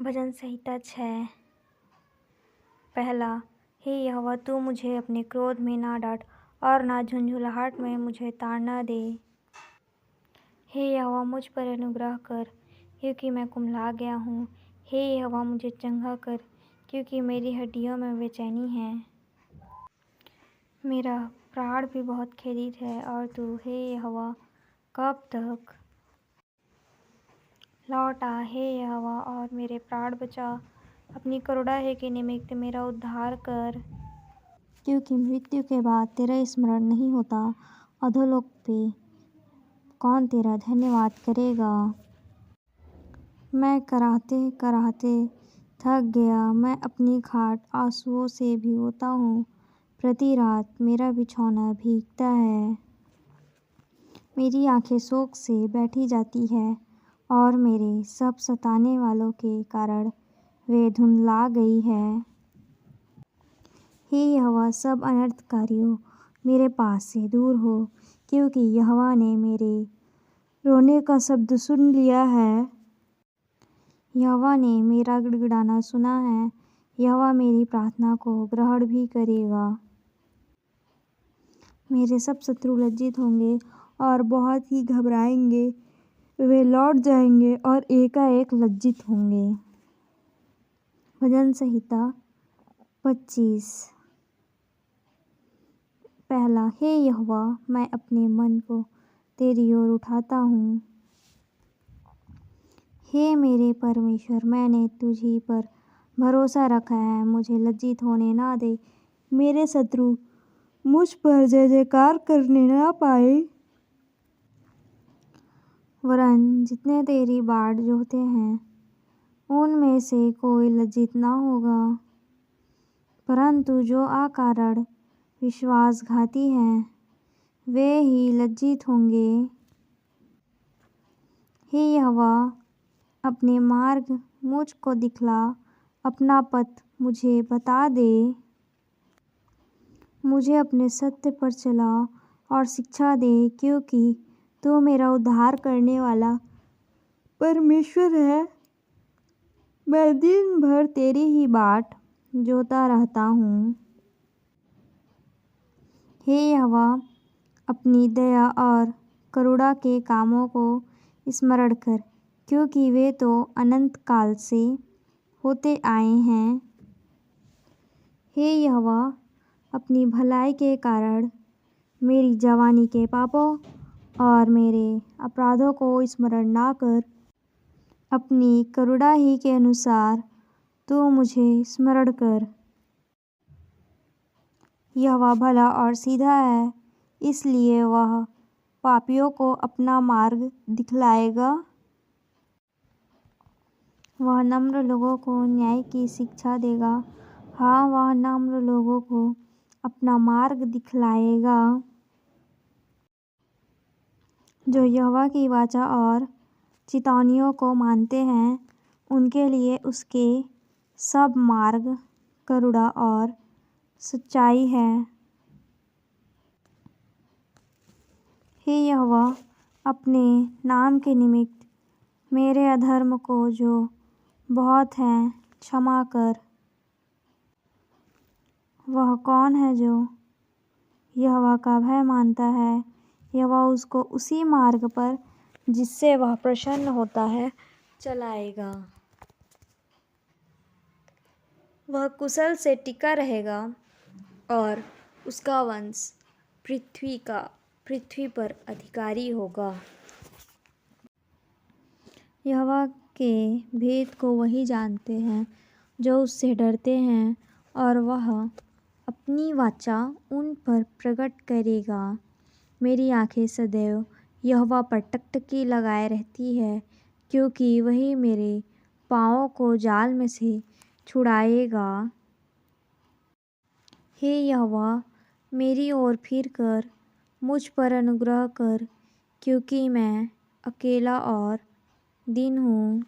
भजन संहिता 6। पहला। हे यहोवा, तू मुझे अपने क्रोध में ना डांट और ना झुंझुलाहट में मुझे ताड़ना दे। हे यहोवा, मुझ पर अनुग्रह कर, क्योंकि मैं कुम्हला गया हूँ। हे यहोवा, मुझे चंगा कर, क्योंकि मेरी हड्डियों में बेचैनी है। मेरा प्राण भी बहुत खेदित है, और तू हे यहोवा कब तक? लौट आ हे यहोवा, और मेरे प्राण बचा। अपनी करुणा है के निमित्त मेरा उद्धार कर, क्योंकि मृत्यु के बाद तेरा स्मरण नहीं होता। अधोलोक पे कौन तेरा धन्यवाद करेगा? मैं कराहते कराहते थक गया। मैं अपनी खाट आंसुओं से भिगोता हूँ। प्रति रात मेरा बिछौना भीगता है। मेरी आंखें शोक से बैठी जाती है, और मेरे सब सताने वालों के कारण वे धुंधला गई है। हे यहोवा, सब अनर्थकारियों मेरे पास से दूर हो, क्योंकि यहोवा ने मेरे रोने का शब्द सुन लिया है। यहोवा ने मेरा गिड़गिड़ाना सुना है। यहोवा मेरी प्रार्थना को ग्रहण भी करेगा। मेरे सब शत्रु लज्जित होंगे और बहुत ही घबराएंगे। वे लौट जाएंगे और एकाएक लज्जित होंगे। भजन संहिता 25। पहला। हे यहोवा, मैं अपने मन को तेरी ओर उठाता हूँ। हे मेरे परमेश्वर, मैंने तुझी पर भरोसा रखा है। मुझे लज्जित होने ना दे। मेरे शत्रु मुझ पर जय जयकार करने ना पाए। वरन जितने तेरी बाट जोहते हैं, उनमें से कोई लज्जित ना होगा। परंतु जो अकारण विश्वासघाती हैं, वे ही लज्जित होंगे। हे यहोवा, अपने मार्ग मुझ को दिखला, अपना पथ मुझे बता दे। मुझे अपने सत्य पर चला और शिक्षा दे, क्योंकि तू मेरा उद्धार करने वाला परमेश्वर है। मैं दिन भर तेरी ही बाट जोहता रहता हूँ। हे यहोवा, अपनी दया और करुणा के कामों को स्मरण कर, क्योंकि वे तो अनंत काल से होते आए हैं। हे यहोवा, अपनी भलाई के कारण मेरी जवानी के पापों और मेरे अपराधों को स्मरण ना कर। अपनी करुणा ही के अनुसार तू मुझे स्मरण कर। यहोवा भला और सीधा है, इसलिए वह पापियों को अपना मार्ग दिखलाएगा। वह नम्र लोगों को न्याय की शिक्षा देगा। हाँ, वह नम्र लोगों को अपना मार्ग दिखलाएगा। जो यहोवा की वाचा और चितौनियों को मानते हैं, उनके लिए उसके सब मार्ग करुणा और सच्चाई है। हे यहोवा, अपने नाम के निमित्त मेरे अधर्म को जो बहुत है क्षमा कर। वह कौन है जो यहोवा का भय मानता है? यहोवा उसको उसी मार्ग पर जिससे वह प्रसन्न होता है चलाएगा। वह कुशल से टिका रहेगा, और उसका वंश पृथ्वी पर अधिकारी होगा। यहोवा के भेद को वही जानते हैं जो उससे डरते हैं, और वह अपनी वाचा उन पर प्रकट करेगा। मेरी आँखें सदैव यहोवा पर टकटकी लगाए रहती है, क्योंकि वही मेरे पाँवों को जाल में से छुड़ाएगा। हे यहोवा, मेरी ओर फिर कर मुझ पर अनुग्रह कर, क्योंकि मैं अकेला और दीन हूँ।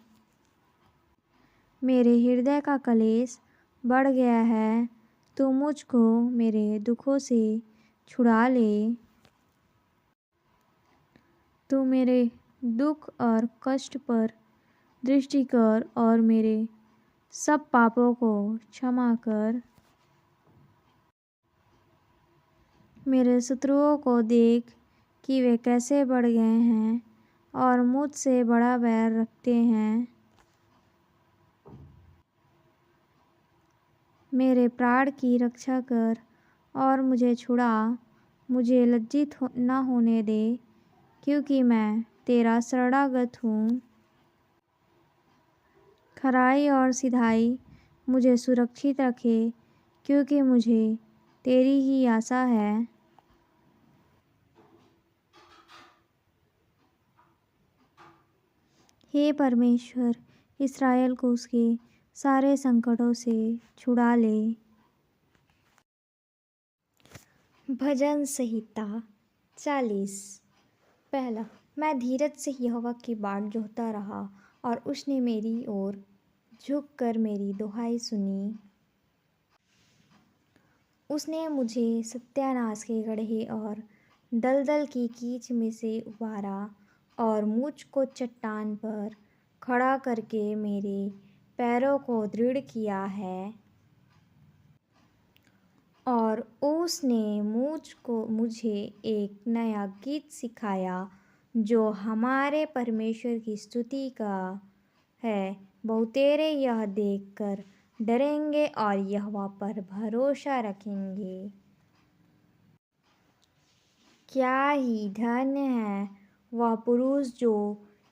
मेरे हृदय का कलेश बढ़ गया है। तू मुझको मेरे दुखों से छुड़ा ले। तू मेरे दुख और कष्ट पर दृष्टि कर और मेरे सब पापों को क्षमा कर। मेरे शत्रुओं को देख कि वे कैसे बढ़ गए हैं और मुझसे बड़ा बैर रखते हैं। मेरे प्राण की रक्षा कर और मुझे छुड़ा। मुझे लज्जित न होने दे, क्योंकि मैं तेरा शरणागत हूँ। खराई और सिधाई मुझे सुरक्षित रखे, क्योंकि मुझे तेरी ही आशा है। हे परमेश्वर, इस्राएल को उसके सारे संकटों से छुड़ा ले। भजन संहिता 40। पहला। मैं धीरज से यहोवा की बाट जोहता रहा और उसने मेरी ओर झुककर मेरी दुहाई सुनी। उसने मुझे सत्यानाश के गड्ढे और दलदल की कीच में से उबारा और मुझको चट्टान पर खड़ा करके मेरे पैरों को दृढ़ किया है। और उसने मुझे एक नया गीत सिखाया जो हमारे परमेश्वर की स्तुति का है। बहुतेरे यह देखकर डरेंगे और यहोवा पर भरोसा रखेंगे। क्या ही धन्य है वह पुरुष जो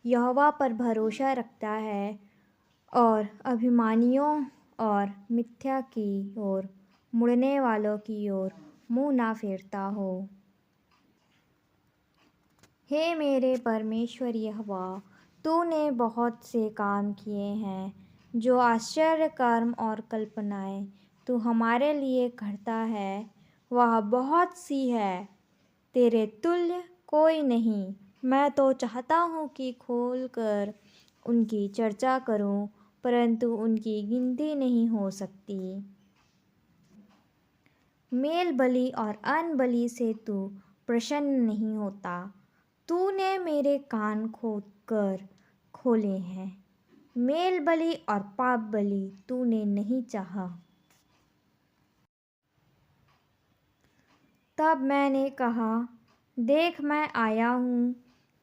यहोवा पर भरोसा रखता है और अभिमानियों और मिथ्या की ओर मुड़ने वालों की ओर मुँह ना फेरता हो। हे मेरे परमेश्वर यहोवा, तूने बहुत से काम किए हैं, जो आश्चर्य कर्म और कल्पनाएं तू हमारे लिए करता है, वह बहुत सी है। तेरे तुल्य कोई नहीं। मैं तो चाहता हूँ कि खोलकर उनकी चर्चा करूँ, परंतु उनकी गिनती नहीं हो सकती। मेल बलि और अन्न बलि से तू प्रसन्न नहीं होता। तूने मेरे कान खोदकर खोले हैं। मेल बलि और पाप बलि तूने नहीं चाहा। तब मैंने कहा, देख मैं आया हूँ,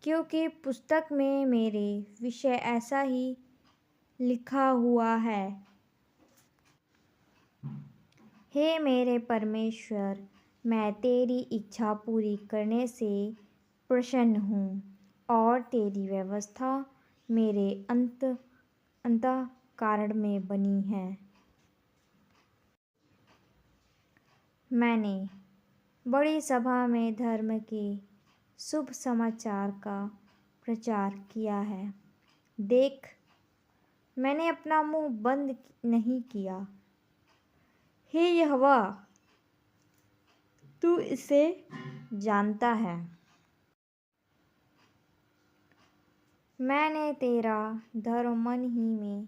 क्योंकि पुस्तक में मेरे विषय ऐसा ही लिखा हुआ है। हे मेरे परमेश्वर, मैं तेरी इच्छा पूरी करने से प्रसन्न हूँ और तेरी व्यवस्था मेरे अंतःकरण में बनी है। मैंने बड़ी सभा में धर्म के शुभ समाचार का प्रचार किया है। देख, मैंने अपना मुंह बंद नहीं किया। हे यहोवा, तू इसे जानता है। मैंने तेरा धर्म मन ही में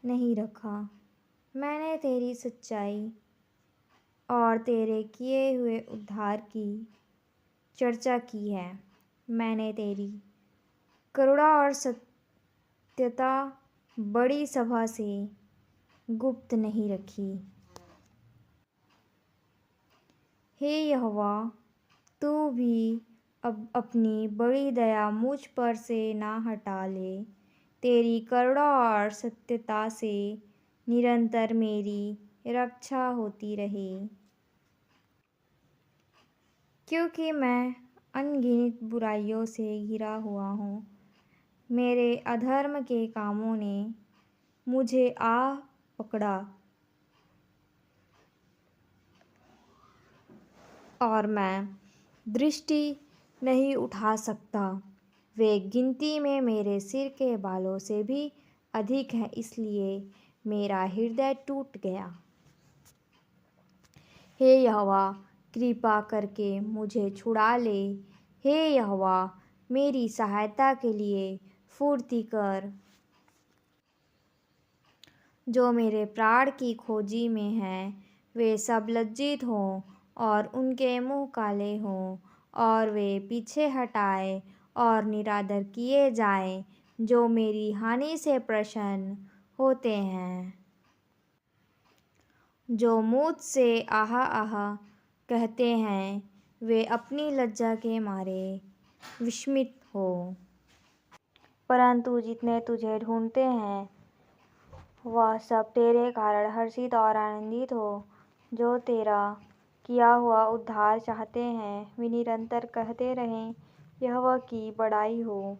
नहीं रखा। मैंने तेरी सच्चाई और तेरे किए हुए उद्धार की चर्चा की है। मैंने तेरी करुणा और सत्यता बड़ी सभा से गुप्त नहीं रखी। हे यहोवा, तू भी अब अपनी बड़ी दया मुझ पर से ना हटा ले। तेरी करुणा और सत्यता से निरंतर मेरी रक्षा होती रहे, क्योंकि मैं अनगिनत बुराइयों से घिरा हुआ हूँ। मेरे अधर्म के कामों ने मुझे आ पकड़ा और मैं दृष्टि नहीं उठा सकता। वे गिनती में मेरे सिर के बालों से भी अधिक है, इसलिए मेरा हृदय टूट गया। हे यहोवा, कृपा करके मुझे छुड़ा ले। हे यहोवा, मेरी सहायता के लिए फुर्ती कर। जो मेरे प्राण की खोजी में हैं, वे सब लज्जित हों और उनके मुँह काले हों, और वे पीछे हटाए और निरादर किए जाएं, जो मेरी हानि से प्रसन्न होते हैं। जो मुझसे आहा आहा कहते हैं वे अपनी लज्जा के मारे विस्मित हो, परंतु जितने तुझे ढूंढते हैं वह सब तेरे कारण हर्षित और आनंदित हो। जो तेरा किया हुआ उद्धार चाहते हैं वे निरंतर कहते रहें यहोवा की बड़ाई हो।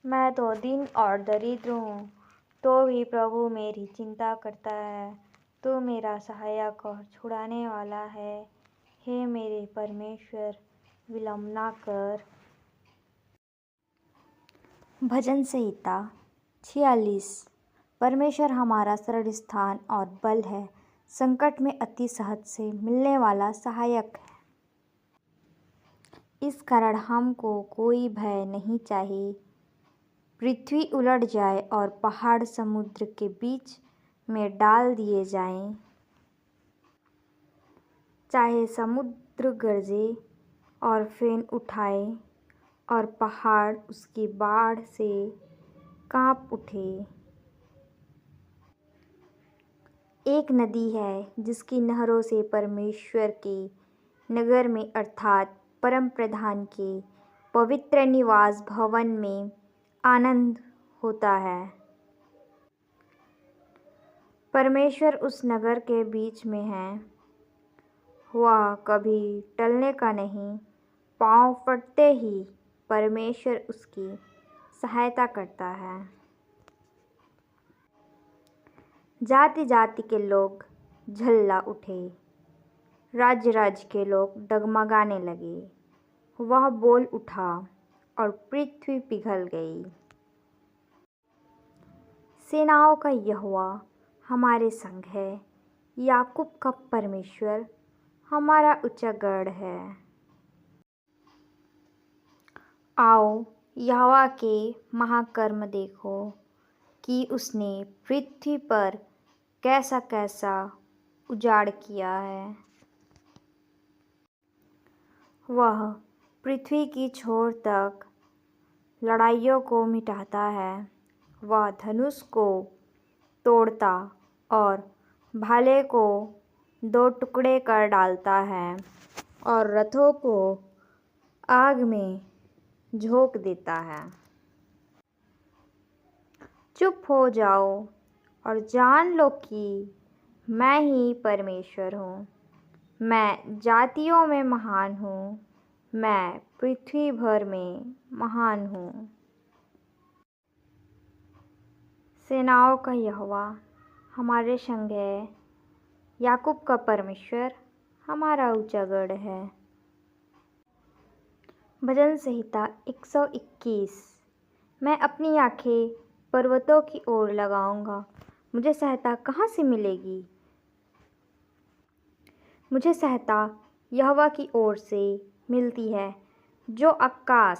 मैं तो दीन और दरिद्र हूँ, तो भी प्रभु मेरी चिंता करता है। तू मेरा सहायक और छुड़ाने वाला है। हे मेरे परमेश्वर, विलम्ब ना कर। भजन संहिता 46। परमेश्वर हमारा शरण स्थान और बल है, संकट में अति सहज से मिलने वाला सहायक है। इस कारण हमको कोई भय नहीं चाहिए। पृथ्वी उलट जाए और पहाड़ समुद्र के बीच में डाल दिए जाएं, चाहे समुद्र गरजे और फेन उठाए और पहाड़ उसकी बाढ़ से कांप उठे। एक नदी है जिसकी नहरों से परमेश्वर के नगर में अर्थात परम प्रधान के पवित्र निवास भवन में आनंद होता है। परमेश्वर उस नगर के बीच में है, वह कभी टलने का नहीं। पांव फटते ही परमेश्वर उसकी सहायता करता है। जाति जाति के लोग झल्ला उठे, राज्य राज्य के लोग डगमगाने लगे। वह बोल उठा और पृथ्वी पिघल गई। सेनाओं का यहोवा हमारे संग है, याकूब का परमेश्वर हमारा ऊंचा गढ़ है। आओ यहोवा के महाकर्म देखो कि उसने पृथ्वी पर कैसा कैसा उजाड़ किया है। वह पृथ्वी की छोर तक लड़ाइयों को मिटाता है। वह धनुष को तोड़ता और भाले को दो टुकड़े कर डालता है और रथों को आग में झोंक देता है। चुप हो जाओ और जान लो कि मैं ही परमेश्वर हूँ। मैं जातियों में महान हूँ, मैं पृथ्वी भर में महान हूँ। सेनाओं का यहोवा हमारे संग है, याकूब का परमेश्वर हमारा ऊंचा गढ़ है। भजन संहिता 121। मैं अपनी आंखें पर्वतों की ओर लगाऊंगा, मुझे सहायता कहाँ से मिलेगी? मुझे सहायता यहोवा की ओर से मिलती है, जो आकाश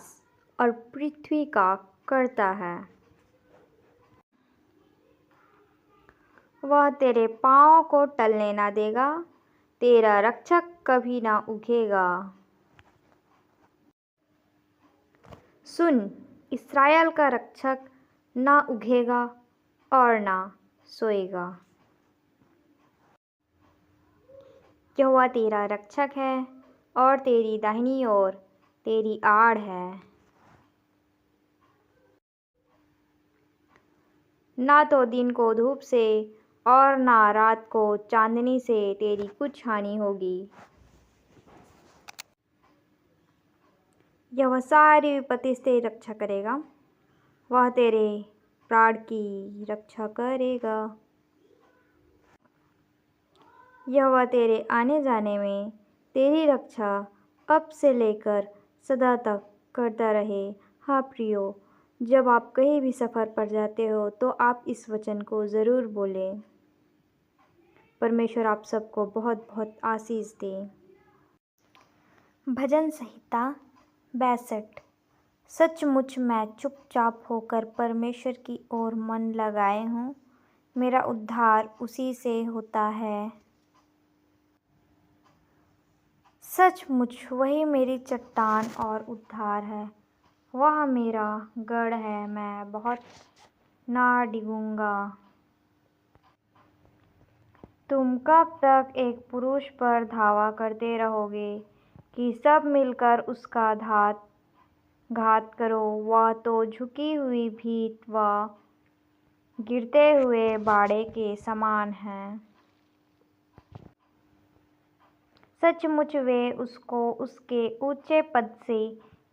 और पृथ्वी का करता है। वह तेरे पाँव को टलने ना देगा, तेरा रक्षक कभी ना उगेगा। सुन, इस्राएल का रक्षक ना उगेगा और ना सोएगा। यहोवा तेरा रक्षक है और तेरी दाहिनी ओर तेरी आड़ है। ना तो दिन को धूप से और ना रात को चांदनी से तेरी कुछ हानि होगी। यह सारी विपत्ति से रक्षा करेगा, वह तेरे प्राण की रक्षा करेगा। यह तेरे आने जाने में तेरी रक्षा अब से लेकर सदा तक करता रहे। हाँ प्रियो, जब आप कहीं भी सफ़र पर जाते हो तो आप इस वचन को ज़रूर बोलें। परमेश्वर आप सबको बहुत बहुत आशीष दे। भजन संहिता 62। सचमुच मैं चुपचाप होकर परमेश्वर की ओर मन लगाए हूँ, मेरा उद्धार उसी से होता है। सचमुच वही मेरी चट्टान और उद्धार है, वह मेरा गढ़ है, मैं बहुत ना डिगूंगा। तुम कब तक एक पुरुष पर धावा करते रहोगे कि सब मिलकर उसका घात करो? वह तो झुकी हुई भीत व गिरते हुए बाड़े के समान है। सचमुच वे उसको उसके ऊंचे पद से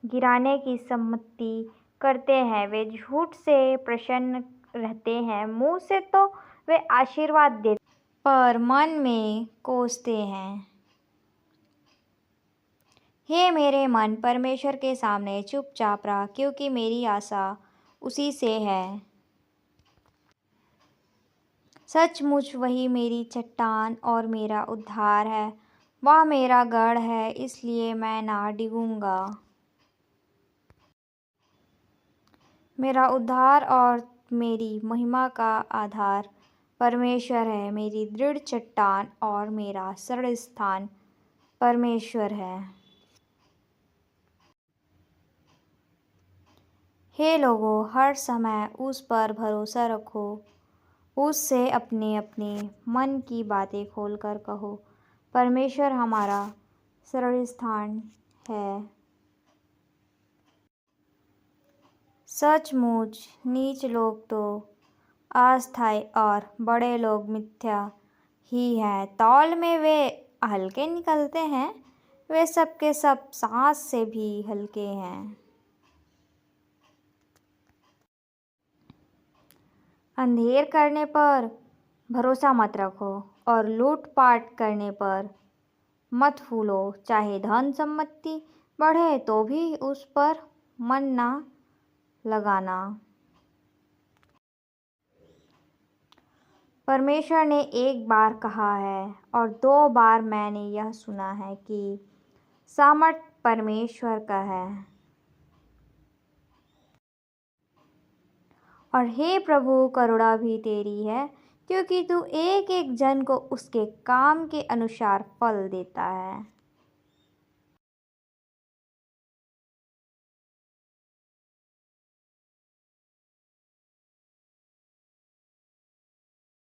गिराने की सम्मति करते हैं। वे झूठ से प्रसन्न रहते हैं, मुंह से तो वे आशीर्वाद देते पर मन में कोसते हैं। हे मेरे मन, परमेश्वर के सामने चुपचाप रह, क्योंकि मेरी आशा उसी से है। सचमुच वही मेरी चट्टान और मेरा उद्धार है। वह मेरा गढ़ है, इसलिए मैं ना डिगूंगा। मेरा उद्धार और मेरी महिमा का आधार परमेश्वर है। मेरी दृढ़ चट्टान और मेरा शरण स्थान परमेश्वर है। हे लोगों, हर समय उस पर भरोसा रखो, उससे अपने अपने मन की बातें खोलकर कहो। परमेश्वर हमारा शरण स्थान है। सचमुच नीच लोग तो अस्थायी और बड़े लोग मिथ्या ही हैं। तौल में वे हल्के निकलते हैं, वे सब के सब सांस से भी हल्के हैं। अंधेर करने पर भरोसा मत रखो और लूटपाट करने पर मत फूलो। चाहे धन संपत्ति बढ़े तो भी उस पर मन ना लगाना। परमेश्वर ने एक बार कहा है और 2 बार मैंने यह सुना है कि सामर्थ परमेश्वर का है। और हे प्रभु, करुणा भी तेरी है, क्योंकि तू एक एक जन को उसके काम के अनुसार फल देता है।